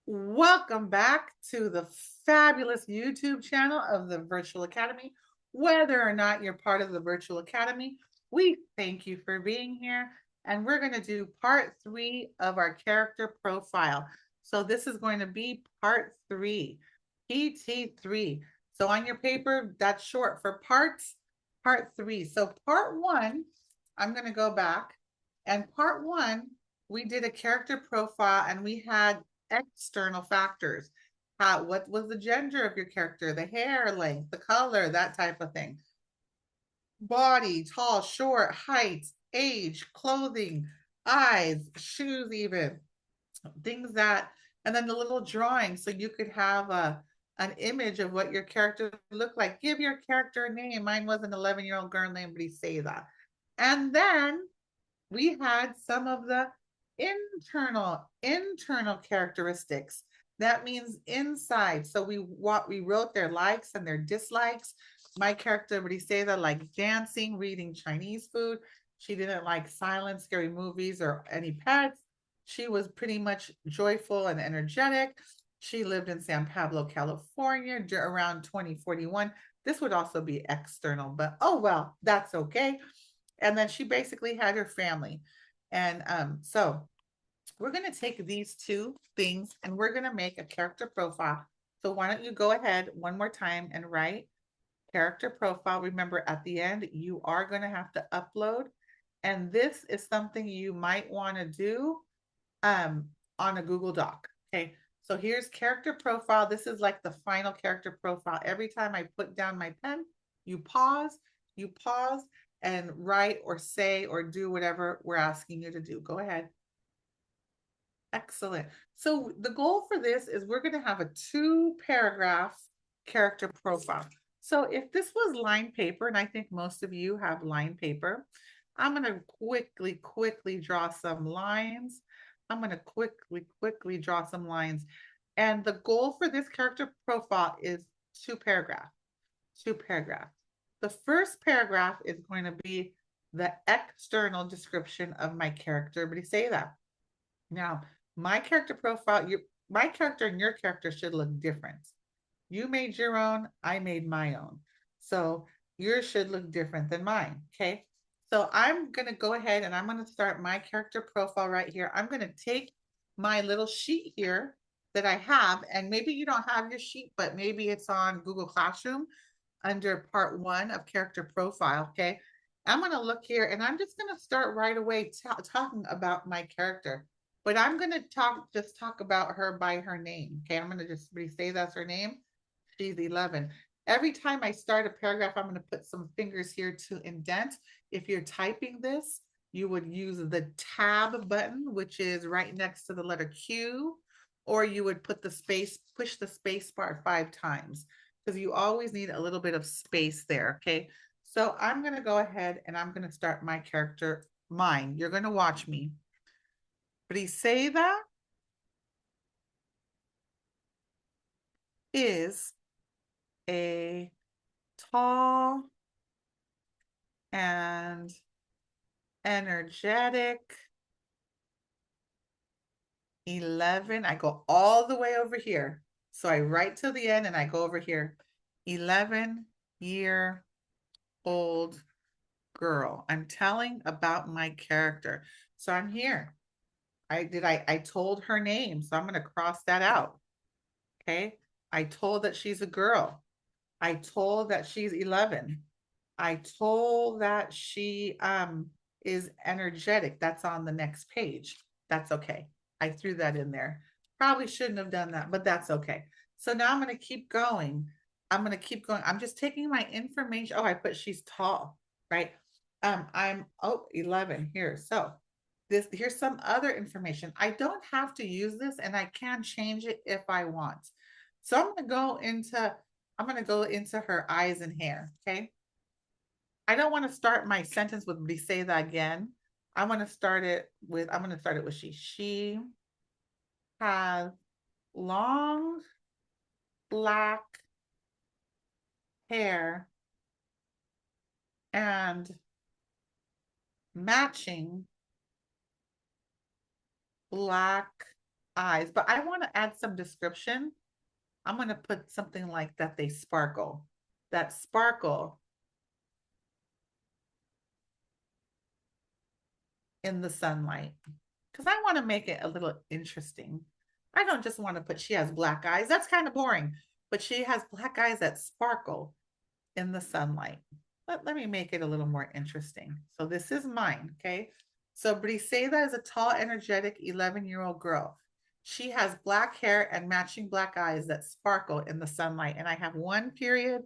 Welcome back to the fabulous YouTube channel of the Virtual Academy. Whether or not you're part of the Virtual Academy, we thank you for being here. And we're going to do part 3 of our character profile. So this is going to be part 3, PT3. So on your paper, that's short for parts, part 3. So part 1, I'm going to go back. And part 1, we did a character profile and we had external factors. What was the gender of your character, the hair length, the color, that type of thing. Body, tall, short, height, age, clothing, eyes, shoes, even things that, and then the little drawing so you could have an image of what your character looked like. Give your character a name. Mine was an 11-year-old girl named Briseda. And then we had some of the internal characteristics. That means inside. So we wrote their likes and their dislikes. My character, would he say that, like dancing, reading Chinese food. She didn't like silent, scary movies or any pets. She was pretty much joyful and energetic. She lived in San Pablo, California around 2041. This would also be external, but oh well, that's okay. And then she basically had her family. And so we're going to take these two things and we're going to make a character profile. So why don't you go ahead one more time and write character profile. Remember, at the end, you are going to have to upload. And this is something you might want to do um, on a Google Doc. Okay. So here's character profile. This is like the final character profile. Every time I put down my pen, you pause and write or say or do whatever we're asking you to do. Go ahead. Excellent. So the goal for this is we're going to have a 2-paragraph character profile. So if this was line paper, and I think most of you have line paper, I'm going to quickly draw some lines. I'm going to quickly draw some lines. And the goal for this character profile is 2 paragraphs. 2 paragraphs. The first paragraph is going to be the external description of my character. Everybody say that. Now, my character profile, my character and your character should look different. You made your own, I made my own. So yours should look different than mine. Okay. So I'm going to go ahead and I'm going to start my character profile right here. I'm going to take my little sheet here that I have, and maybe you don't have your sheet, but maybe it's on Google Classroom under part 1 of character profile. Okay. I'm going to look here and I'm just going to start right away talking about my character. But I'm going to just talk about her by her name. Okay. I'm going to just say that's her name. She's 11. Every time I start a paragraph, I'm going to put some fingers here to indent. If you're typing this, you would use the tab button, which is right next to the letter Q, or you would put the space, push the space bar 5 times because you always need a little bit of space there. Okay. So I'm going to go ahead and I'm going to start my character, mine. You're going to watch me. Briseida is a tall and energetic 11. I go all the way over here. So I write till the end and I go over here. 11-year-old girl. I'm telling about my character. So I'm here. I told her name, so I'm going to cross that out. Okay? I told that she's a girl. I told that she's 11. I told that she is energetic. That's on the next page. That's okay. I threw that in there. Probably shouldn't have done that, but that's okay. So now I'm going to keep going. I'm going to keep going. I'm just taking my information. Oh, I put she's tall, right? I'm 11 here. So here's some other information. I don't have to use this and I can change it if I want. So I'm going to go into her eyes and hair, okay? I don't want to start my sentence with Briseda again. I'm going to start it with she. She has long black hair and matching black eyes, but I want to add some description. I'm going to put something like that they sparkle. That sparkle in the sunlight. Because I want to make it a little interesting. I don't just want to put she has black eyes. That's kind of boring. But she has black eyes that sparkle in the sunlight. Let me make it a little more interesting. So this is mine, okay? So Briseida is a tall, energetic 11-year-old girl. She has black hair and matching black eyes that sparkle in the sunlight. And I have 1 period,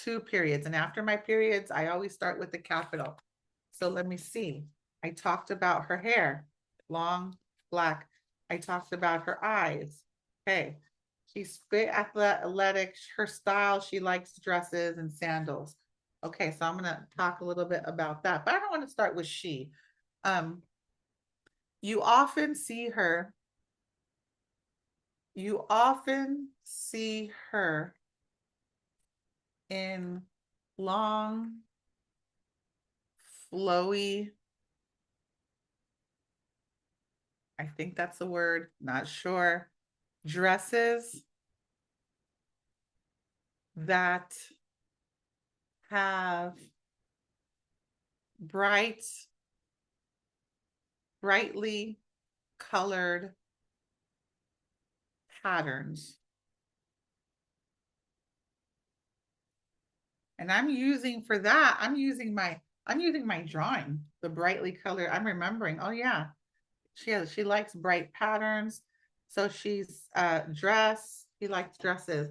2 periods. And after my periods, I always start with the capital. So let me see. I talked about her hair, long, black. I talked about her eyes. Okay. She's fit, athletic. Her style, she likes dresses and sandals. Okay, so I'm gonna talk a little bit about that, but I don't want to start with she. Um, you often see her, you often see her in long, flowy, I think that's the word, not sure, dresses that have bright, brightly colored patterns. And I'm using for that, I'm using my drawing, the brightly colored. I'm remembering, oh yeah, she likes bright patterns. So she's dress, she likes dresses.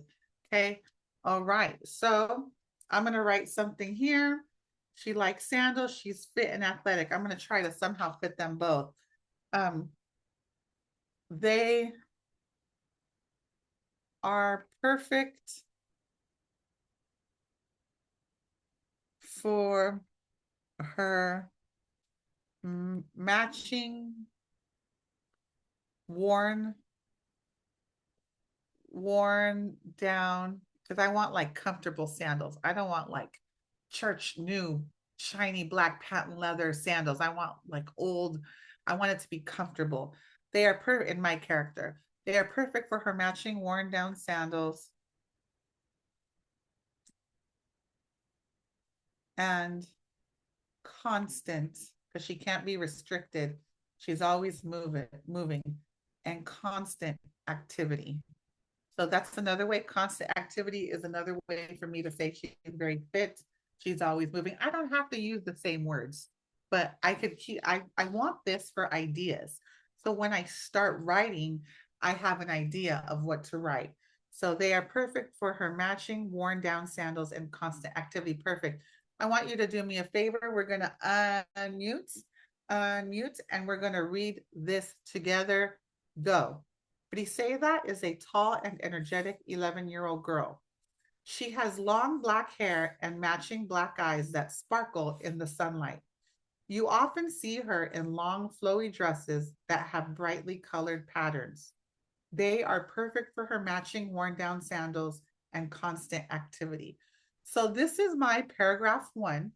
Okay. All right. So I'm gonna write something here. She likes sandals, she's fit and athletic. I'm gonna try to somehow fit them both. They are perfect for her matching worn down, because I want like comfortable sandals. I don't want like church new shiny black patent leather sandals. I want like old, I want it to be comfortable. They are perfect in my character. They are perfect for her matching worn down sandals and constant, because she can't be restricted. She's always moving, and constant activity. So that's another way. Constant activity is another way for me to say she's very fit. She's always moving. I don't have to use the same words, but I could keep, I want this for ideas. So when I start writing, I have an idea of what to write. So they are perfect for her matching worn down sandals and constant activity. Perfect. I want you to do me a favor. We're going to unmute, and we're going to read this together. Go. Briseida is a tall and energetic 11-year-old girl. She has long black hair and matching black eyes that sparkle in the sunlight. You often see her in long, flowy dresses that have brightly colored patterns. They are perfect for her matching worn down sandals and constant activity. So, this is my paragraph 1.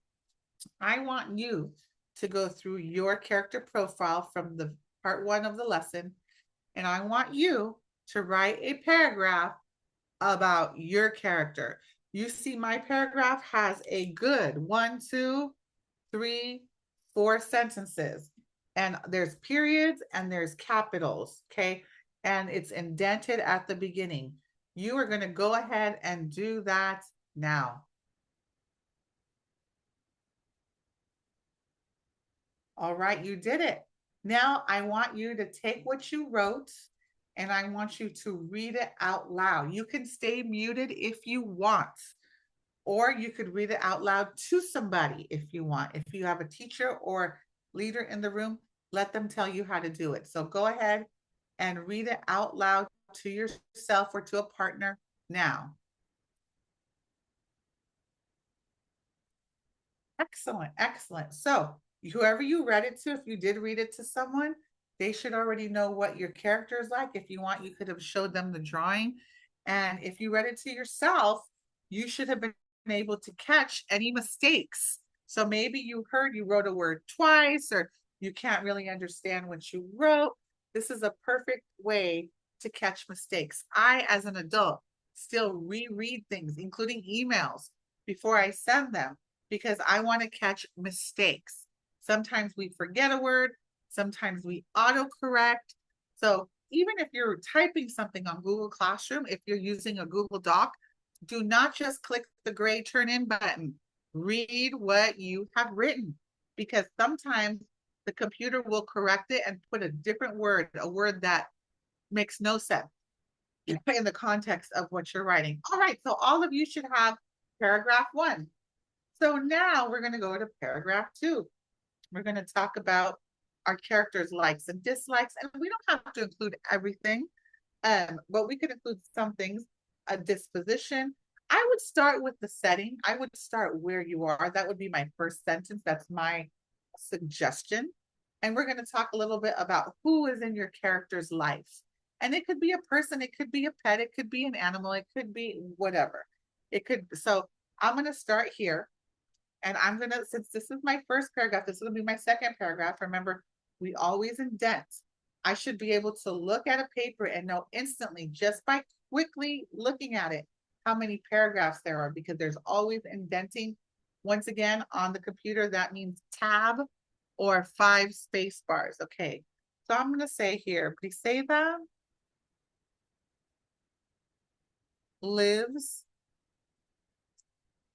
I want you to go through your character profile from the part 1 of the lesson, and I want you to write a paragraph about your character. You see, my paragraph has a good 1, 2, 3, 4 sentences, and there's periods and there's capitals, okay? And it's indented at the beginning. You are going to go ahead and do that now. All right, you did it. Now I want you to take what you wrote and I want you to read it out loud. You can stay muted if you want, or you could read it out loud to somebody if you want. If you have a teacher or leader in the room, let them tell you how to do it. So go ahead and read it out loud to yourself or to a partner now. Excellent, excellent. So whoever you read it to, if you did read it to someone, they should already know what your character is like. If you want, you could have showed them the drawing. And if you read it to yourself, you should have been able to catch any mistakes. So maybe you heard you wrote a word twice, or you can't really understand what you wrote. This is a perfect way to catch mistakes. I, as an adult, still reread things, including emails, before I send them because I want to catch mistakes. Sometimes we forget a word, sometimes we autocorrect. So even if you're typing something on Google Classroom, if you're using a Google Doc, do not just click the gray turn in button. Read what you have written because sometimes the computer will correct it and put a different word, a word that makes no sense in the context of what you're writing. All right, so all of you should have paragraph 1. So now we're going to go to paragraph 2. We're going to talk about our characters' likes and dislikes, and we don't have to include everything, but we could include some things, a disposition. I would start with the setting. I would start where you are. That would be my first sentence. That's my suggestion. And we're going to talk a little bit about who is in your character's life. And it could be a person, it could be a pet, it could be an animal, it could be whatever. It could, so I'm going to start here. And I'm going to, since this is my first paragraph, this will be my second paragraph. Remember, we always indent. I should be able to look at a paper and know instantly, just by quickly looking at it, how many paragraphs there are, because there's always indenting. Once again, on the computer, that means tab or 5 space bars. Okay, so I'm going to say here, Briseda lives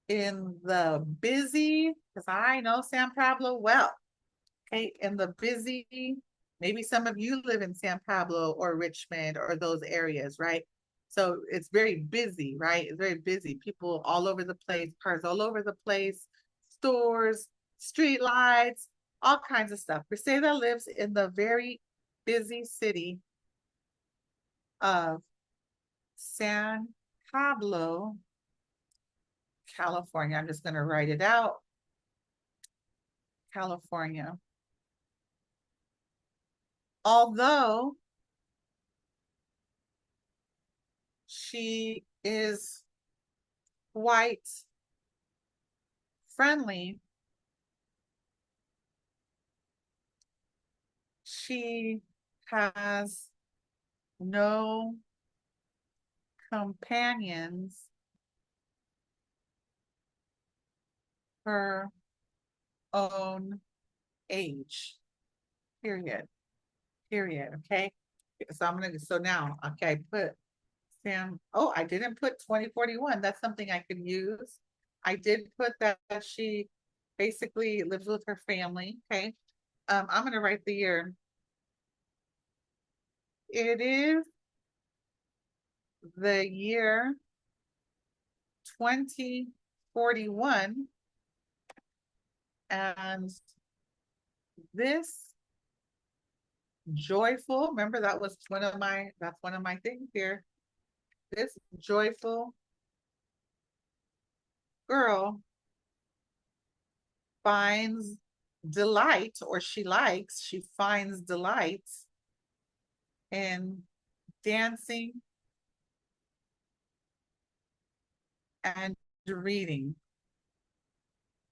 in the busy, because I know San Pablo well. Okay, in the busy, maybe some of you live in San Pablo or Richmond or those areas, right? So it's very busy, right? It's very busy. People all over the place, cars all over the place, stores, street lights, all kinds of stuff. Briseda lives in the very busy city of San Pablo, California. I'm just going to write it out. California. Although she is quite friendly, she has no companions her own age. Period. Period. Okay. So I'm gonna, so now, okay, I put Sam, oh, I didn't put 2041. That's something I could use. I did put that she basically lives with her family. Okay. I'm gonna write the year. It is the year 2041, and this joyful, remember that was that's one of my things here. This joyful girl finds delight, or she finds delight in dancing and reading.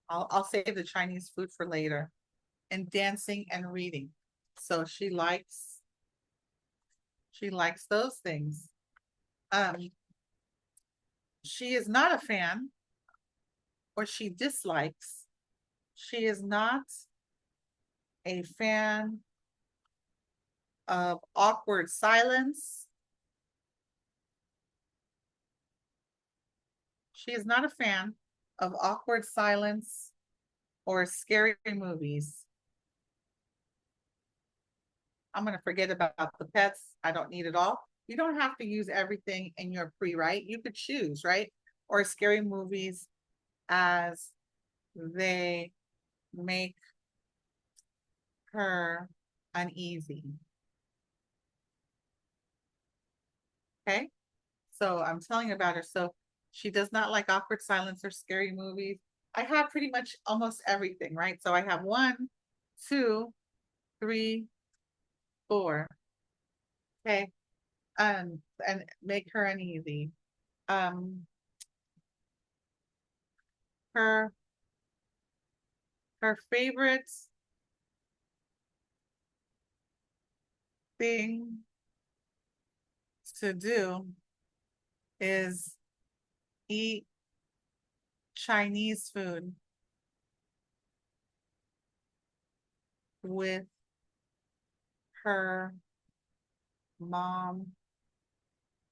I'll save the Chinese food for later. And dancing and reading. So she likes those things. She is not a fan, or she dislikes. She is not a fan of awkward silence. She is not a fan of awkward silence or scary movies. I'm going to forget about the pets. I don't need it all. You don't have to use everything in your pre-write. You could choose, right? Or scary movies, as they make her uneasy. Okay. So I'm telling you about her. So she does not like awkward silence or scary movies. I have pretty much almost everything, right? So I have 1, 2, 3, 4. Okay. And make her uneasy. Um, her her favorite thing to do is eat Chinese food with her mom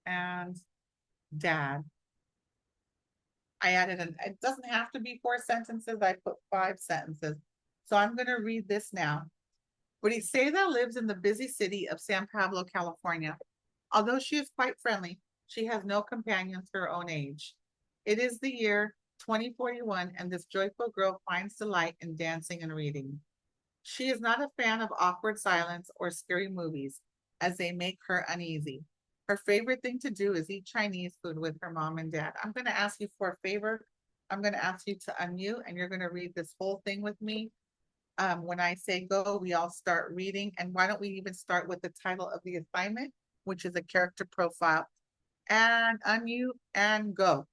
and dad. I added it doesn't have to be 4 sentences. I put 5 sentences. So I'm going to read this now. Briseida lives in the busy city of San Pablo, California. Although she is quite friendly, she has no companions her own age. It is the year 2041, and this joyful girl finds delight in dancing and reading. She is not a fan of awkward silence or scary movies, as they make her uneasy. Her favorite thing to do is eat Chinese food with her mom and dad. I'm going to ask you for a favor. I'm going to ask you to unmute, and you're going to read this whole thing with me. When I say go, we all start reading. And why don't we even start with the title of the assignment, which is a character profile. And unmute and go.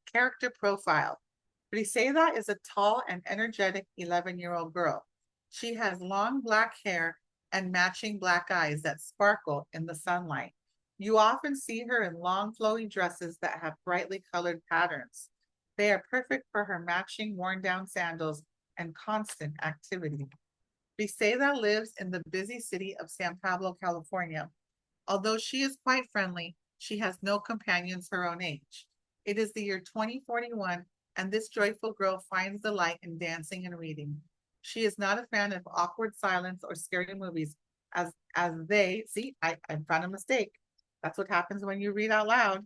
Character profile. Briseida is a tall and energetic 11-year-old girl. She has long black hair and matching black eyes that sparkle in the sunlight. You often see her in long flowy dresses that have brightly colored patterns. They are perfect for her matching worn down sandals and constant activity. Briseida lives in the busy city of San Pablo, California. Although she is quite friendly, she has no companions her own age. It is the year 2041, and this joyful girl finds delight in dancing and reading. She is not a fan of awkward silence or scary movies, as they see, I found a mistake. That's what happens when you read out loud,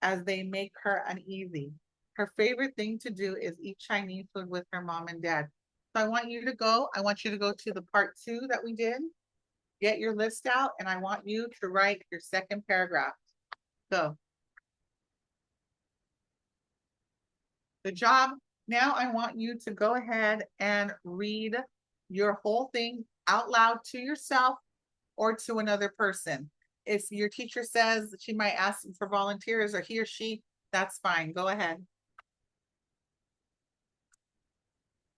as they make her uneasy. Her favorite thing to do is eat Chinese food with her mom and dad. So I want you to go to the part 2 that we did. Get your list out, and I want you to write your second paragraph. So, good job. Now I want you to go ahead and read your whole thing out loud to yourself or to another person. If your teacher says she might ask for volunteers, or he or she, that's fine. Go ahead.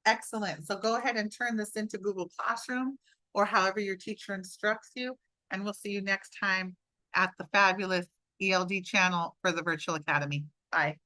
Excellent. So go ahead and turn this into Google Classroom or however your teacher instructs you. And we'll see you next time at the fabulous ELD channel for the Virtual Academy. Bye.